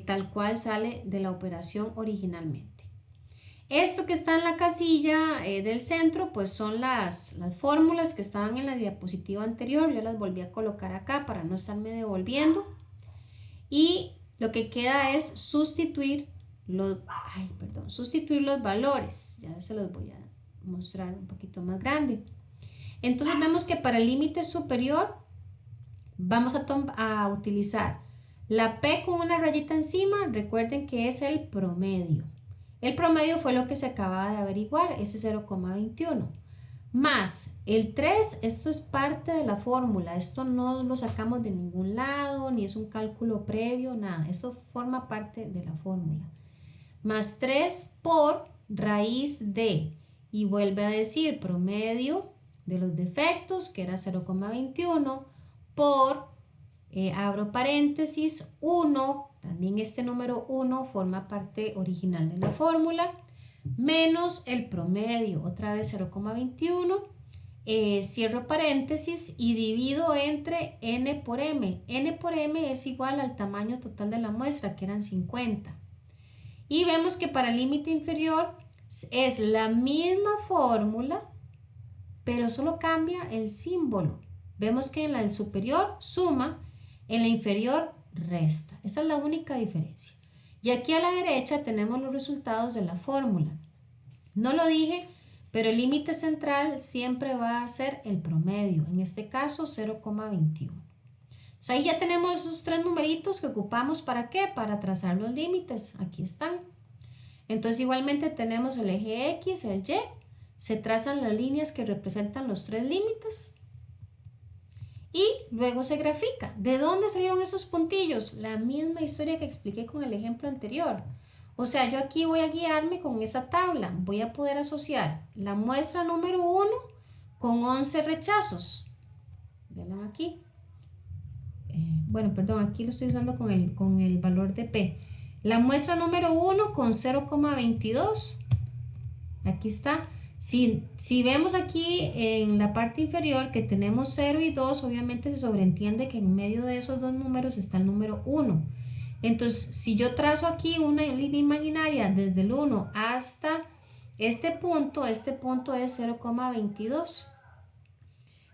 tal cual sale de la operación originalmente. Esto que está en la casilla del centro, pues son las fórmulas que estaban en la diapositiva anterior. Yo las volví a colocar acá para no estarme devolviendo. Y lo que queda es sustituir sustituir los valores. Ya se los voy a mostrar un poquito más grande. Entonces vemos que para el límite superior vamos a utilizar la P con una rayita encima. Recuerden que es el promedio. El promedio fue lo que se acaba de averiguar, ese 0,21. Más el 3, esto es parte de la fórmula, esto no lo sacamos de ningún lado, ni es un cálculo previo, nada, esto forma parte de la fórmula. Más 3 por raíz de, y vuelve a decir promedio de los defectos, que era 0,21, por, abro paréntesis, 1, también este número 1 forma parte original de la fórmula, menos el promedio, otra vez 0,21, cierro paréntesis y divido entre n por m. N por m es igual al tamaño total de la muestra, que eran 50. Y vemos que para el límite inferior es la misma fórmula, pero solo cambia el símbolo. Vemos que en la del superior suma, en la inferior resta. Esa es la única diferencia. Y aquí a la derecha tenemos los resultados de la fórmula. No lo dije, pero el límite central siempre va a ser el promedio, en este caso 0,21. Entonces ahí ya tenemos esos tres numeritos que ocupamos. ¿Para qué? Para trazar los límites. Aquí están. Entonces igualmente tenemos el eje X, el Y, se trazan las líneas que representan los tres límites y luego se grafica. ¿De dónde salieron esos puntillos? La misma historia que expliqué con el ejemplo anterior. O sea, yo aquí voy a guiarme con esa tabla. Voy a poder asociar la muestra número 1 con 11 rechazos. Vean aquí. Bueno, perdón, aquí lo estoy usando con el valor de P. La muestra número 1 con 0,22. Aquí está. Si vemos aquí en la parte inferior que tenemos 0 y 2, obviamente se sobreentiende que en medio de esos dos números está el número 1. Entonces, si yo trazo aquí una línea imaginaria desde el 1 hasta este punto es 0,22.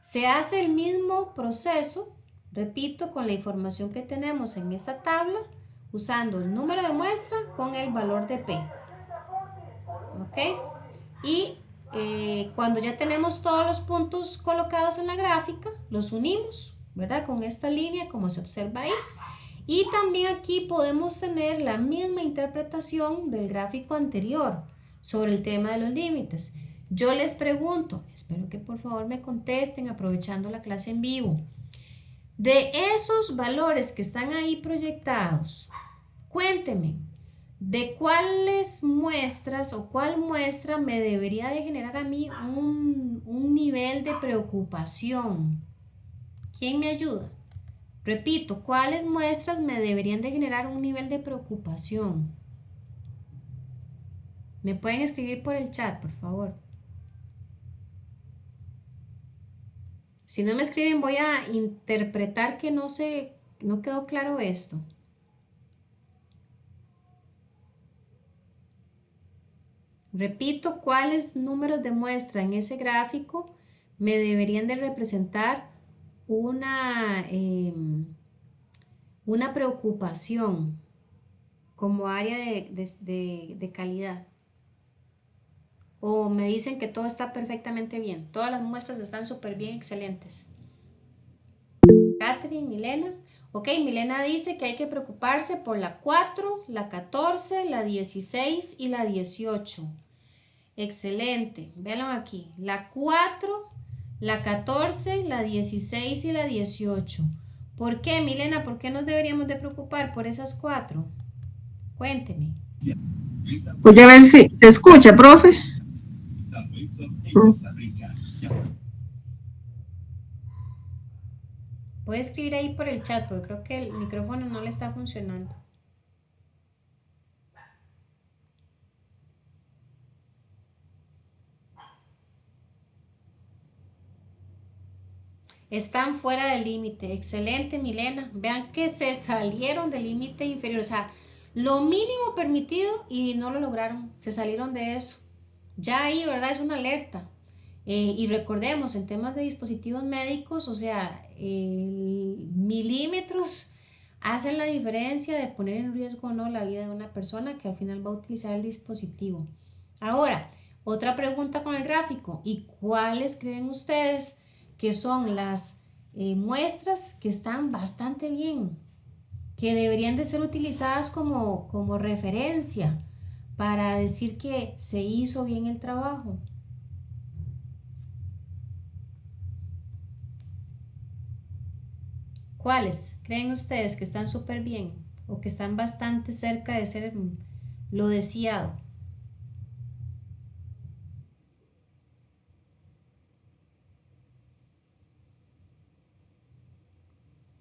Se hace el mismo proceso, repito, con la información que tenemos en esta tabla, usando el número de muestra con el valor de P. ¿Ok? Y cuando ya tenemos todos los puntos colocados en la gráfica, los unimos, ¿verdad?, con esta línea, como se observa ahí. Y también aquí podemos tener la misma interpretación del gráfico anterior sobre el tema de los límites. Yo les pregunto, espero que por favor me contesten aprovechando la clase en vivo. De esos valores que están ahí proyectados, cuéntenme, ¿de cuáles muestras o cuál muestra me debería de generar a mí un nivel de preocupación? ¿Quién me ayuda? Repito, ¿cuáles muestras me deberían de generar un nivel de preocupación? Me pueden escribir por el chat, por favor. Si no me escriben, voy a interpretar que no quedó claro esto. Repito, ¿cuáles números de muestra en ese gráfico me deberían de representar una preocupación como área de calidad? O me dicen que todo está perfectamente bien, todas las muestras están súper bien, excelentes. Catherine, Milena. Ok, Milena dice que hay que preocuparse por la 4, la 14, la 16 y la 18. Excelente, véanlo aquí. La 4, la 14, la 16 y la 18. ¿Por qué, Milena? ¿Por qué nos deberíamos de preocupar por esas 4? Cuénteme. Voy a ver si se escucha, profe. Puede escribir ahí por el chat, porque creo que el micrófono no le está funcionando. Están fuera del límite. Excelente, Milena. Vean que se salieron del límite inferior. O sea, lo mínimo permitido y no lo lograron. Se salieron de eso. Ya ahí, ¿verdad? Es una alerta. Y recordemos, en temas de dispositivos médicos, o sea, milímetros hacen la diferencia de poner en riesgo o no la vida de una persona que al final va a utilizar el dispositivo. Ahora, otra pregunta con el gráfico. ¿Y cuáles creen ustedes que son las muestras que están bastante bien, que deberían de ser utilizadas como referencia para decir que se hizo bien el trabajo? ¿Cuáles creen ustedes que están súper bien o que están bastante cerca de ser lo deseado?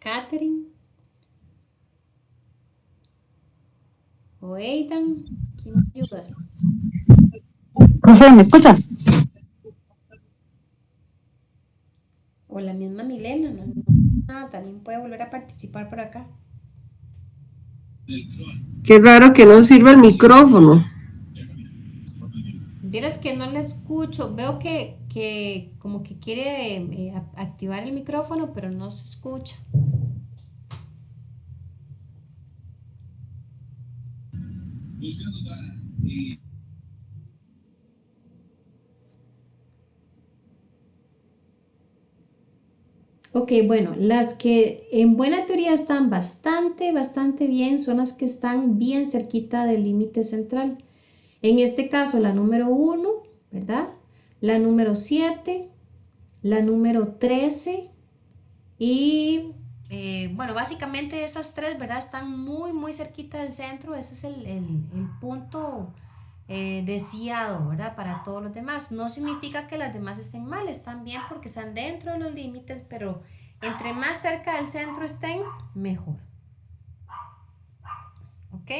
Catherine o Aidan, ¿quién me ayuda? Profe, ¿me escucha? O la misma Milena, no, también puede volver a participar por acá. Qué raro que no sirva el micrófono. Vieras que no la escucho, veo que como que quiere activar el micrófono, pero no se escucha. Ok, bueno, las que en buena teoría están bastante bien son las que están bien cerquita del límite central. En este caso, la número 1, ¿verdad? La número 7, la número 13 y, bueno, básicamente esas tres, ¿verdad? Están muy cerquita del centro. Ese es el punto deseado, ¿verdad? Para todos los demás. No significa que las demás estén mal, están bien porque están dentro de los límites, pero entre más cerca del centro estén, mejor. ¿Ok?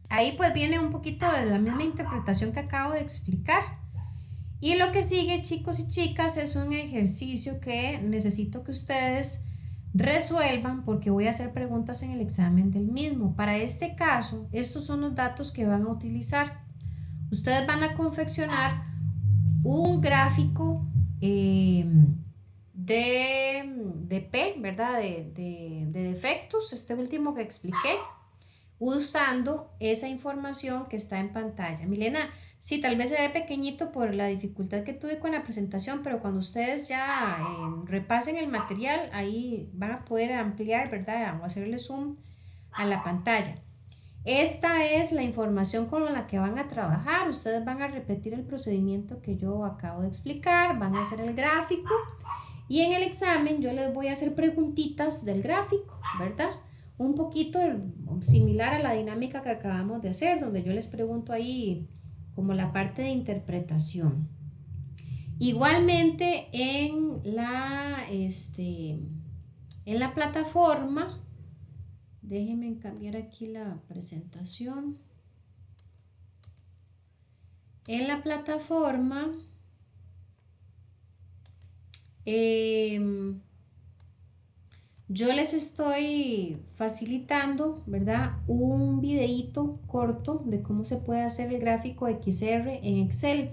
Ahí pues viene un poquito de la misma interpretación que acabo de explicar. Y lo que sigue, chicos y chicas, es un ejercicio que necesito que ustedes resuelvan porque voy a hacer preguntas en el examen del mismo. Para este caso, estos son los datos que van a utilizar. Ustedes van a confeccionar un gráfico de P, ¿verdad? De defectos, este último que expliqué, usando esa información que está en pantalla. Milena, sí, tal vez se ve pequeñito por la dificultad que tuve con la presentación, pero cuando ustedes ya repasen el material, ahí van a poder ampliar, ¿verdad? O hacerle zoom a la pantalla. Esta es la información con la que van a trabajar. Ustedes van a repetir el procedimiento que yo acabo de explicar, van a hacer el gráfico y en el examen yo les voy a hacer preguntitas del gráfico, ¿verdad? Un poquito similar a la dinámica que acabamos de hacer, donde yo les pregunto ahí como la parte de interpretación. Igualmente en la plataforma, déjenme cambiar aquí la presentación. En la plataforma Yo les estoy facilitando, ¿verdad? Un videíto corto de cómo se puede hacer el gráfico XR en Excel.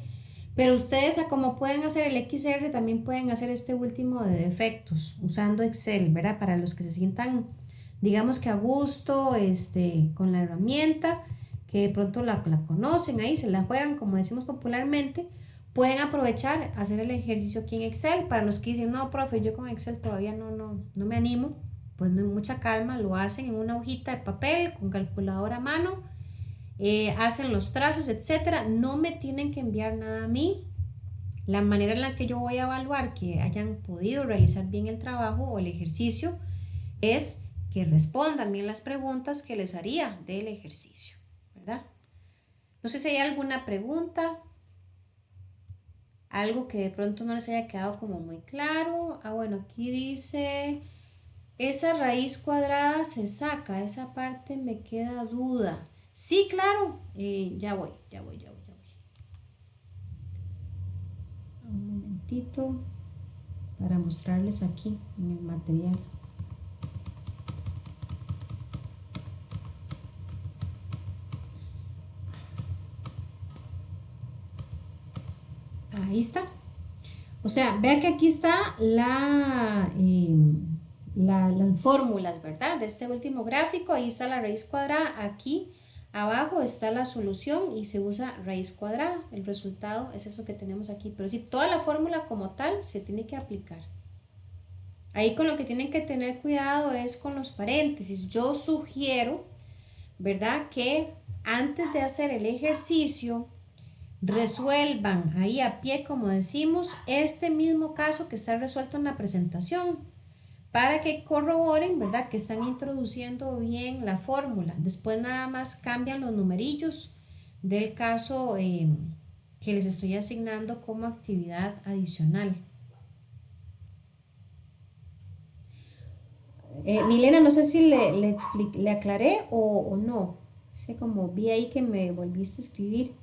Pero ustedes, a como pueden hacer el XR, también pueden hacer este último de defectos usando Excel, ¿verdad? Para los que se sientan, digamos que a gusto, con la herramienta, que de pronto la conocen ahí, se la juegan, como decimos popularmente, pueden aprovechar, hacer el ejercicio aquí en Excel. Para los que dicen, no, profe, yo con Excel todavía no me animo, pues no hay mucha calma, lo hacen en una hojita de papel con calculadora a mano, hacen los trazos, etcétera. No me tienen que enviar nada a mí. La manera en la que yo voy a evaluar que hayan podido realizar bien el trabajo o el ejercicio es que respondan bien las preguntas que les haría del ejercicio, ¿verdad? No sé si hay alguna pregunta, algo que de pronto no les haya quedado como muy claro. Bueno, aquí dice, esa raíz cuadrada se saca, esa parte me queda duda. Sí, claro, ya voy. Un momentito para mostrarles aquí en el material. Ahí está. O sea, vea que aquí está las fórmulas, ¿verdad? De este último gráfico, ahí está la raíz cuadrada, aquí abajo está la solución y se usa raíz cuadrada. El resultado es eso que tenemos aquí, pero sí, toda la fórmula como tal se tiene que aplicar. Ahí con lo que tienen que tener cuidado es con los paréntesis. Yo sugiero, ¿verdad? Que antes de hacer el ejercicio, resuelvan ahí a pie, como decimos, este mismo caso que está resuelto en la presentación para que corroboren, ¿verdad? Que están introduciendo bien la fórmula. Después nada más cambian los numerillos del caso que les estoy asignando como actividad adicional. Milena, no sé si le aclaré o no. Es que como vi ahí que me volviste a escribir.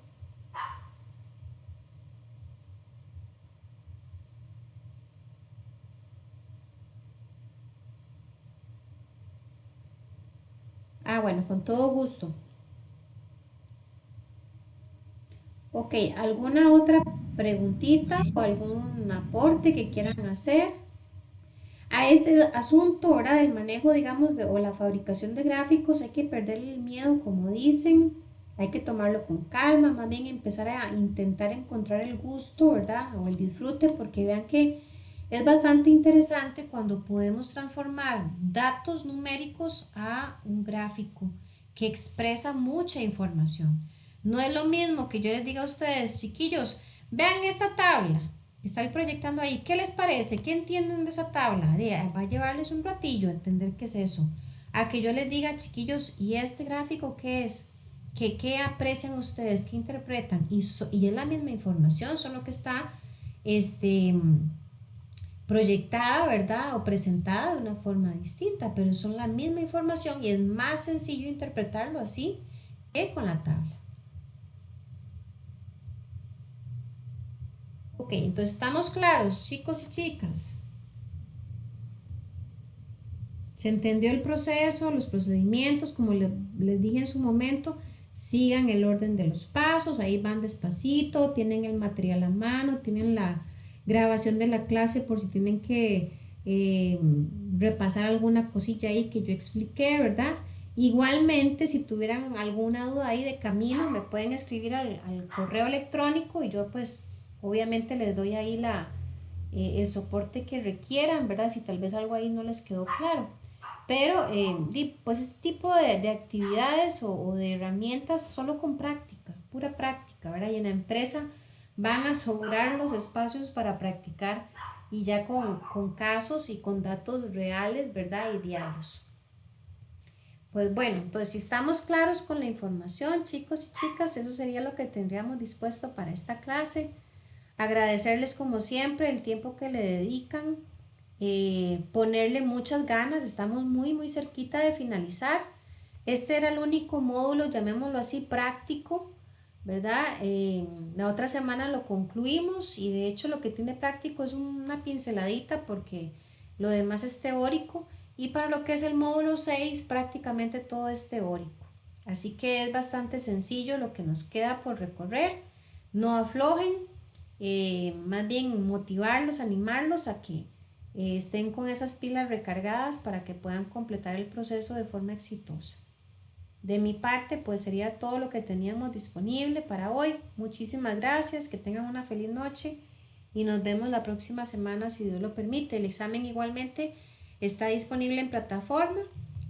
Bueno, con todo gusto. Ok, ¿alguna otra preguntita o algún aporte que quieran hacer a este asunto, ¿verdad? Del manejo, digamos, o la fabricación de gráficos? Hay que perderle el miedo, como dicen, hay que tomarlo con calma, más bien empezar a intentar encontrar el gusto, ¿verdad? O el disfrute, porque vean que es bastante interesante cuando podemos transformar datos numéricos a un gráfico que expresa mucha información. No es lo mismo que yo les diga a ustedes, chiquillos, vean esta tabla, estoy proyectando ahí, ¿qué les parece? ¿Qué entienden de esa tabla? Va a llevarles un ratillo entender qué es eso. A que yo les diga, chiquillos, ¿y este gráfico qué es? ¿Qué aprecian ustedes? ¿Qué interpretan? Y es la misma información, solo que está este, proyectada, ¿verdad? O presentada de una forma distinta, pero son la misma información y es más sencillo interpretarlo así que con la tabla. Ok, entonces estamos claros, chicos y chicas. Se entendió el proceso, los procedimientos, como les dije en su momento, sigan el orden de los pasos, ahí van despacito, tienen el material a mano, tienen la grabación de la clase por si tienen que repasar alguna cosilla ahí que yo expliqué, ¿verdad? Igualmente, si tuvieran alguna duda ahí de camino, me pueden escribir al correo electrónico y yo pues obviamente les doy ahí el soporte que requieran, ¿verdad? Si tal vez algo ahí no les quedó claro. Pero pues este tipo de actividades o de herramientas solo con práctica, pura práctica, ¿verdad? Y en la empresa van a asegurar los espacios para practicar y ya con casos y con datos reales, ¿verdad? Y diarios. Pues bueno, entonces si estamos claros con la información, chicos y chicas, eso sería lo que tendríamos dispuesto para esta clase. Agradecerles como siempre el tiempo que le dedican, ponerle muchas ganas, estamos muy cerquita de finalizar. Este era el único módulo, llamémoslo así, práctico, ¿verdad? La otra semana lo concluimos y de hecho lo que tiene práctico es una pinceladita porque lo demás es teórico Y para lo que es el módulo 6, prácticamente todo es teórico. Así que es bastante sencillo lo que nos queda por recorrer. No aflojen, más bien motivarlos, animarlos a que estén con esas pilas recargadas para que puedan completar el proceso de forma exitosa. De mi parte, pues sería todo lo que teníamos disponible para hoy. Muchísimas gracias, que tengan una feliz noche y nos vemos la próxima semana si Dios lo permite. El examen igualmente está disponible en plataforma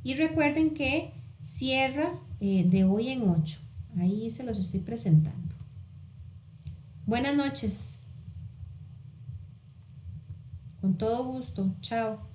y recuerden que cierra de hoy en 8. Ahí se los estoy presentando. Buenas noches. Con todo gusto. Chao.